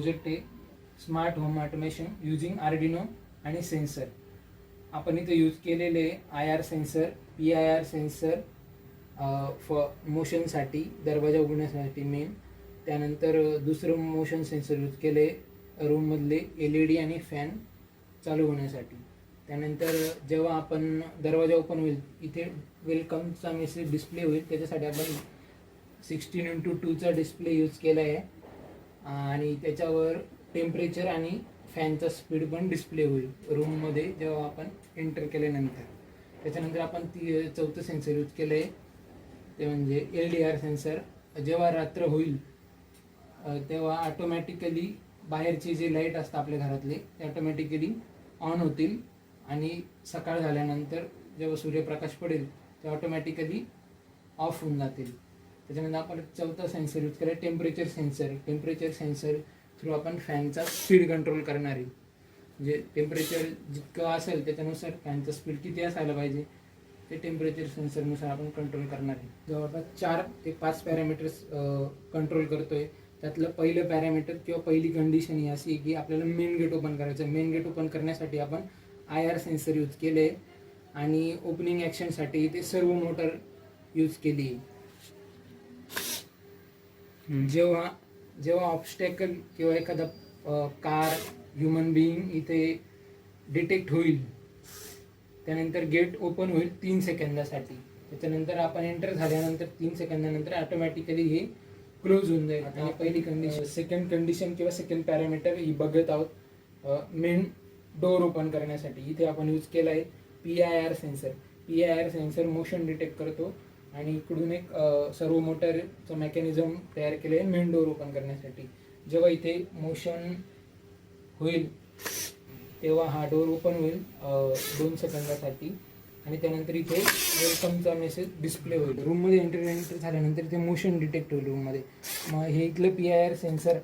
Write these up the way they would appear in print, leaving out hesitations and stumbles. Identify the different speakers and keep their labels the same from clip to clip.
Speaker 1: Project आहे smart home automation using Arduino आणि sensor. आपण इथे यूज केलेले IR सेन्सर, PIR सेन्सर मोशनसाठी, दरवाजा उघडण्यासाठी मेन. त्यानंतर दुसरं मोशन सेन्सर यूज केले रूममधले LED आणि फॅन चालू होण्यासाठी. त्यानंतर जेव्हा आपण दरवाजा ओपन होईल इथे वेलकमचा मेसेज डिस्प्ले होईल, त्याच्यासाठी आपण 16x2चा डिस्प्ले यूज केला आहे आणि त्याच्यावर टेम्परेचर आणि फॅनचा स्पीड पण डिस्प्ले होईल रूममध्ये जेव्हा आपण एंटर केल्यानंतर. त्याच्यानंतर आपण चौथं सेन्सर यूज केलं आहे ते म्हणजे LDR सेन्सर. जेव्हा रात्र होईल तेव्हा ऑटोमॅटिकली बाहेरचे जे लाईट असतात आपल्या घरातले ते ऑटोमॅटिकली ऑन होतील आणि सकाळ झाल्यानंतर जेव्हा सूर्यप्रकाश पडेल ते ऑटोमॅटिकली ऑफ होऊन जातील. त्याच्यानंतर आपण चौथा सेन्सर यूज केला temperature sensor. Temperature sensor through आपण फॅनचा स्पीड कंट्रोल करणार आहे. म्हणजे टेम्परेचर जितकं असेल त्याच्यानुसार फॅनचा स्पीड किती असायला पाहिजे ते टेम्परेचर सेन्सरनुसार आपण कंट्रोल करणार आहे. जवळपास 4 ते 5 पॅरामीटर्स कंट्रोल करतोय. त्यातलं पहिलं पॅरामीटर किंवा पहिली कंडिशन ही अशी की आपल्याला मेन गेट ओपन करायचं. मेन गेट ओपन करण्यासाठी आपण IR सेन्सर यूज केले आणि ओपनिंग ॲक्शनसाठी ते सर्वो मोटर यूज केली. जेव्हा ऑब्स्टॅकल किंवा एखादा कार, ह्युमन बिईंग इथे डिटेक्ट होईल त्यानंतर गेट ओपन होईल 3 सेकंदासाठी. त्याच्यानंतर आपण एंटर झाल्यानंतर 3 सेकंदानंतर ऑटोमॅटिकली हे क्लोज होऊन जाईल. आणि पहिली कंडिशन, सेकंड कंडिशन किंवा सेकंड पॅरामीटर ही बघत आहोत मेन डोअर ओपन करण्यासाठी. इथे आपण यूज केला आहे PIR sensor. PIR sensor motion detect करतो आणि इकडून एक सर्वो मोटरचं मेकॅनिझम तयार केलं आहे मेन डोअर ओपन करण्यासाठी. जेव्हा इथे मोशन होईल तेव्हा हा डोअर ओपन होईल 2 सेकंदासाठी आणि त्यानंतर इथे वेलकमचा मेसेज डिस्प्ले होईल. रूममध्ये एंटर झाल्यानंतर इथे मोशन डिटेक्ट होईल रूममध्ये. मग हे इथलं PIR सेन्सर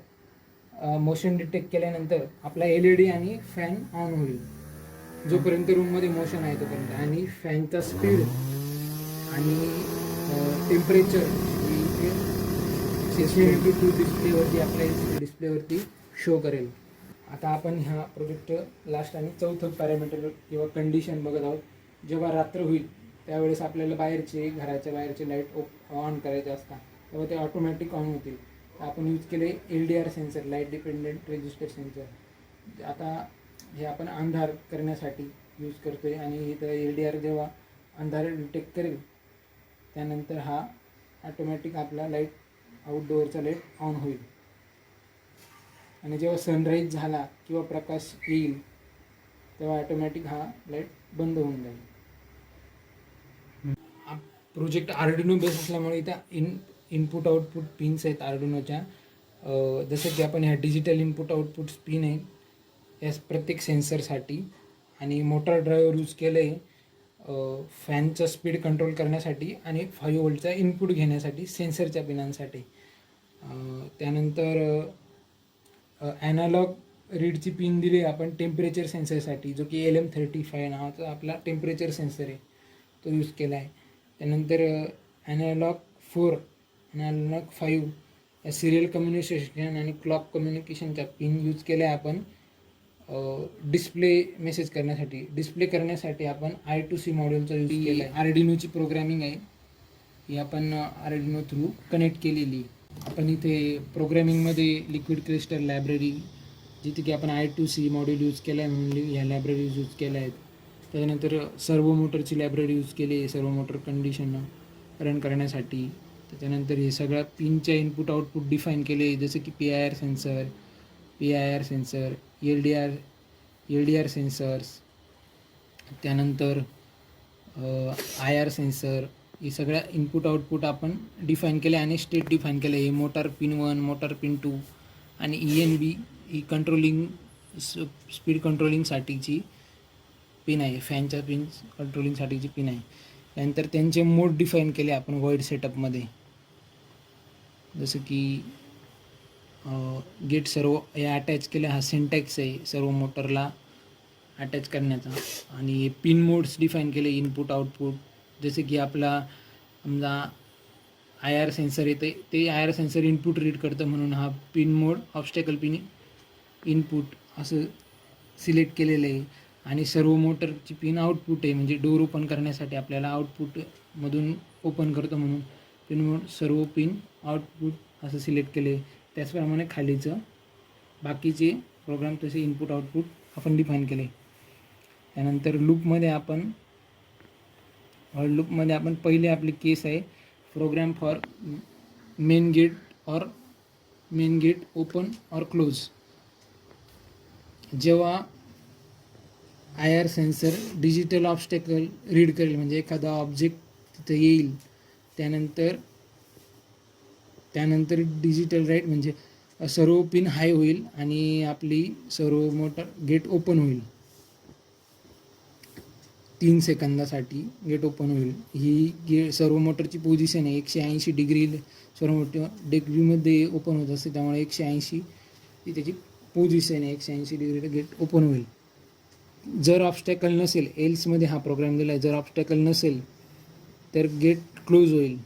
Speaker 1: मोशन डिटेक्ट केल्यानंतर आपला LED आणि फॅन ऑन होईल जोपर्यंत रूममध्ये मोशन आहे तोपर्यंत. आणि फॅनचा स्पीड आणि टेम्परेचर इथे 16x2 डिस्प्लेवरती आपल्या डिस्प्लेवरती शो करेल. आता आपण ह्या प्रोजेक्ट लास्ट आणि चौथं पॅरामीटर किंवा कंडिशन बघत आहोत. जेव्हा रात्र होईल त्यावेळेस आपल्याला घराच्या बाहेरचे लाईट ऑन करायचे असतात तेव्हा ते ऑटोमॅटिक ऑन होतील. आपण यूज केले LDR sensor, light dependent resistor sensor. आता हे आपण अंधार करण्यासाठी यूज करतो आहे आणि इथं LDR जेव्हा अंधार डिटेक्ट करेल त्यानंतर हा ऑटोमॅटिक आपला लाईट आउटडोअरचा लाईट ऑन होईल आणि जेव्हा सनराईज झाला किंवा प्रकाश येईल तेव्हा ऑटोमॅटिक हा लाईट बंद होऊन जाईल. प्रोजेक्ट आर्डिनो बेस असल्यामुळे इथं इनपुट आउटपुट पिन्स आहेत आर्डिनोच्या. जसं की आपण ह्या डिजिटल इनपुट आउटपुट पिन आहेत या प्रत्येक सेन्सरसाठी. आणि मोटर ड्रायव्हर यूज केलं आहे फॅनचा स्पीड कंट्रोल करण्यासाठी आणि 5 व्होल्टचा इनपुट घेण्यासाठी सेन्सरच्या पिनांसाठी. त्यानंतर ॲनालॉग रीडची पिन दिली आपण टेम्परेचर सेन्सरसाठी, जो की LM35 नावाचा आपला टेम्परेचर सेन्सर आहे तो यूज केला आहे. त्यानंतर ॲनालॉग 4 आणि ॲनालॉग 5 या सिरियल कम्युनिकेशन आणि क्लॉक कम्युनिकेशनच्या पिन यूज केल्या आपण डिस्प्ले मेसेज करण्यासाठी. डिस्प्ले करण्यासाठी आपण I2C मॉड्यूलचा यूज केला आहे. आर्डिनोची प्रोग्रॅमिंग आहे ही आपण आर्डिनो थ्रू कनेक्ट केलेली. आपण इथे प्रोग्रॅमिंगमध्ये लिक्विड क्रिस्टल लायब्ररी, जिथे की आपण I2C मॉड्यूल यूज केला आहे म्हणून ह्या लायब्ररीज यूज केल्या आहेत. त्याच्यानंतर सर्वो मोटरची लायब्ररी यूज केली आहे सर्वो मोटर कंडिशन रन करण्यासाठी. त्याच्यानंतर हे सगळ्या पिनच्या इनपुट आउटपुट डिफाईन केले जसं की PIR sensor, PIR sensor, LDR sensors, त्यानंतर IR सेन्सर. हे सगळ्या इनपुट आउटपुट आपण डिफाईन केले आणि स्टेट डिफाईन केले. हे मोटार पिन 1, मोटार पिन 2 आणि ENB ही कंट्रोलिंग स्पीड कंट्रोलिंगसाठीची पिन आहे, फॅनच्या पिन कंट्रोलिंगसाठीची पिन आहे. त्यानंतर त्यांचे मोड डिफाईन केले आपण वॉइड सेटअपमध्ये, जसं की गेट सर्व हे अटॅच केले. हा सिंटॅक्स आहे सर्व मोटरला अटॅच करण्याचा. आणि पिन मोड्स डिफाईन केले इनपुट आउटपुट, जसे की आपला समजा IR सेन्सर येते ते IR सेन्सर इनपुट रीड करतं म्हणून हा पिन मोड ऑब्स्टॅकल पिन इनपुट असं सिलेक्ट केलेलं आहे आणि सर्व मोटरची पिन आउटपुट आहे, म्हणजे डोर ओपन करण्यासाठी आपल्याला आउटपुटमधून ओपन करतो म्हणून पिन सर्व पिन आउटपुट असं सिलेक्ट केले. त्याचप्रमाणे खालीचं बाकीचे प्रोग्राम तसे इनपुट आउटपुट आपण डिफाईन केले. त्यानंतर लूपमध्ये आपण पहिले आपली केस आहे program for main gate open और क्लोज. जेव्हा IR sensor digital obstacle read करेल, म्हणजे एखादा ऑब्जेक्ट तिथं येईल, त्यानंतर डिजिटल राईट म्हणजे सर्व पिन हाय होईल आणि आपली सर्व मोटर गेट ओपन होईल. 3 सेकंदासाठी गेट ओपन होईल. ही सर्व मोटरची पोझिशन आहे. 180 डिग्री सर्व मोटर डिग्रीमध्ये ओपन होत असते, त्यामुळे 180 ही त्याची पोझिशन आहे. 180 डिग्रीला गेट ओपन होईल. जर ऑब्स्टॅकल नसेल, एल्समध्ये हा प्रोग्राम दिला आहे, जर ऑब्स्टॅकल नसेल तर गेट क्लोज होईल.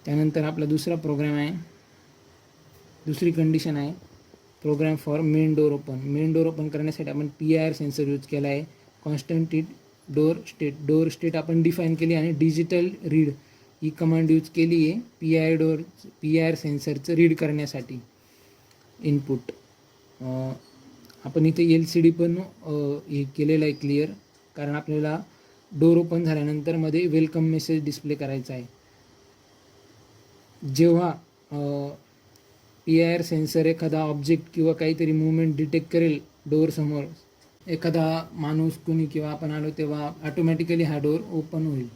Speaker 1: त्यानंतर आपला दुसरा प्रोग्राम आहे, दुसरी कंडिशन आहे program for main door open. Main door open करण्यासाठी आपण PIR सेन्सर यूज केला आहे. कॉन्स्टंट डोर स्टेट आपण डिफाईन केली आणि डिजिटल रीड ही कमांड यूज केली आहे PIR सेन्सरचं रीड करण्यासाठी इनपुट. आपण इथे LCD पण हे केलेलं आहे क्लिअर, कारण आपल्याला डोर ओपन झाल्यानंतर मध्ये वेलकम मेसेज डिस्प्ले करायचा आहे. जेव्हा PIR सेन्सर एखादा ऑब्जेक्ट किंवा काहीतरी मूवमेंट डिटेक्ट करेल डोअरसमोर, एखादा माणूस कोणी किंवा आपण आलो, तेव्हा ऑटोमॅटिकली हा डोअर ओपन होईल.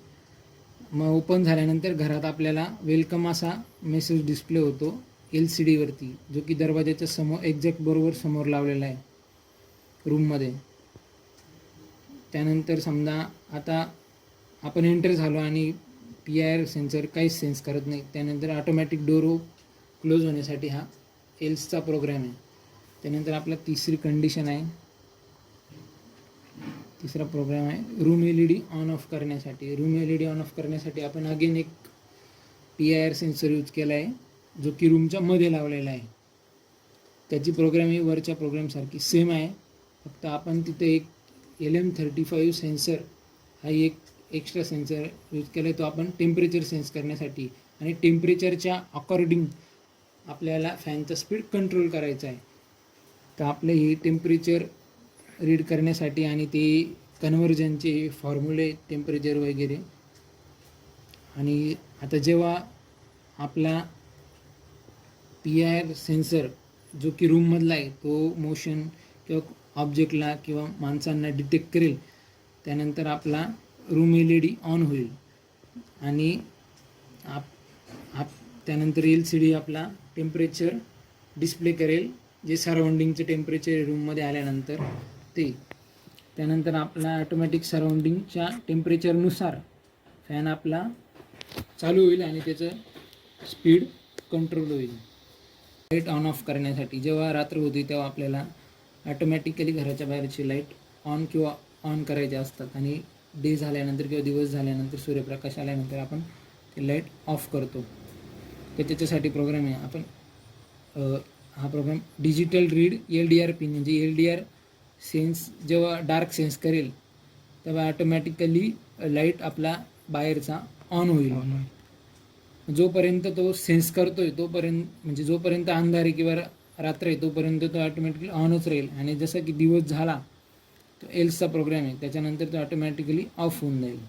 Speaker 1: मग ओपन झाल्यानंतर घरात आपल्याला वेलकम असा मेसेज डिस्प्ले होतो LCDवरती, जो की दरवाजाच्या समोर एक्झॅक्ट बरोबर समोर लावलेला आहे रूममध्ये. त्यानंतर समजा आता आपण एंटर झालो आणि PIR सेन्सर काहीच सेन्स करत नाही, त्यानंतर ऑटोमॅटिक डोर क्लोज होण्यासाठी हा एल्सचा प्रोग्राम आहे. त्यानंतर आपला तिसरा प्रोग्राम आहे रूम LED ऑन ऑफ करण्यासाठी. रूम LED ऑन ऑफ करण्यासाठी आपण अगेन एक PIR सेन्सर यूज केला आहे, जो की रूमच्या मध्ये लावलेला आहे. त्याची प्रोग्राम ही वरच्या प्रोग्रामसारखी सेम आहे, फक्त आपण तिथे एक LM35 सेन्सर हा एक एक्स्ट्रा सेन्सर यूज केला आहे. तो आपण टेम्परेचर सेन्स करण्यासाठी आणि टेम्परेचरच्या अकॉर्डिंग आपल्याला फॅनचा स्पीड कंट्रोल करायचा आहे. तर आपले हे टेम्परेचर रीड करण्यासाठी आणि ते कन्व्हर्जनचे फॉर्म्युले टेम्परेचर वगैरे. आणि आता जेव्हा आपला PIR सेन्सर जो की रूममधला आहे तो मोशन किंवा ऑब्जेक्टला किंवा माणसांना डिटेक्ट करेल, त्यानंतर आपला रूम LED ऑन होईल आणि त्यानंतर LCD आपला टेम्परेचर डिस्प्ले करेल, जे सराउंडिंगचं टेम्परेचर रूममध्ये आल्यानंतर ते. त्यानंतर आपला ऑटोमॅटिक सराउंडिंगच्या टेम्परेचरनुसार फॅन आपला चालू होईल आणि त्याचं स्पीड कंट्रोल होईल. लाईट ऑन ऑफ करण्यासाठी जेव्हा रात्र होती तेव्हा आपल्याला ऑटोमॅटिकली घराच्या बाहेरची लाईट ऑन किंवा ऑन करायचे असतात आणि डे झाल्यानंतर किंवा दिवस झाल्यानंतर सूर्यप्रकाश आल्यानंतर आपण ते लाईट ऑफ करतो. तर त्याच्यासाठी प्रोग्राम आहे. आपण हा program digital read LDR pin, म्हणजे LDR सेन्स जेव्हा डार्क सेन्स करेल तेव्हा ऑटोमॅटिकली लाईट आपला बाहेरचा ऑन होईल. जोपर्यंत तो सेन्स करतोय तोपर्यंत, म्हणजे जोपर्यंत अंधार आहे किंवा रात्र आहे तोपर्यंत तो ऑटोमॅटिकली ऑनच राहील, आणि जसं की दिवस झाला तो एल्सचा प्रोग्राम आहे, त्याच्यानंतर तो ऑटोमॅटिकली ऑफ होऊन जाईल.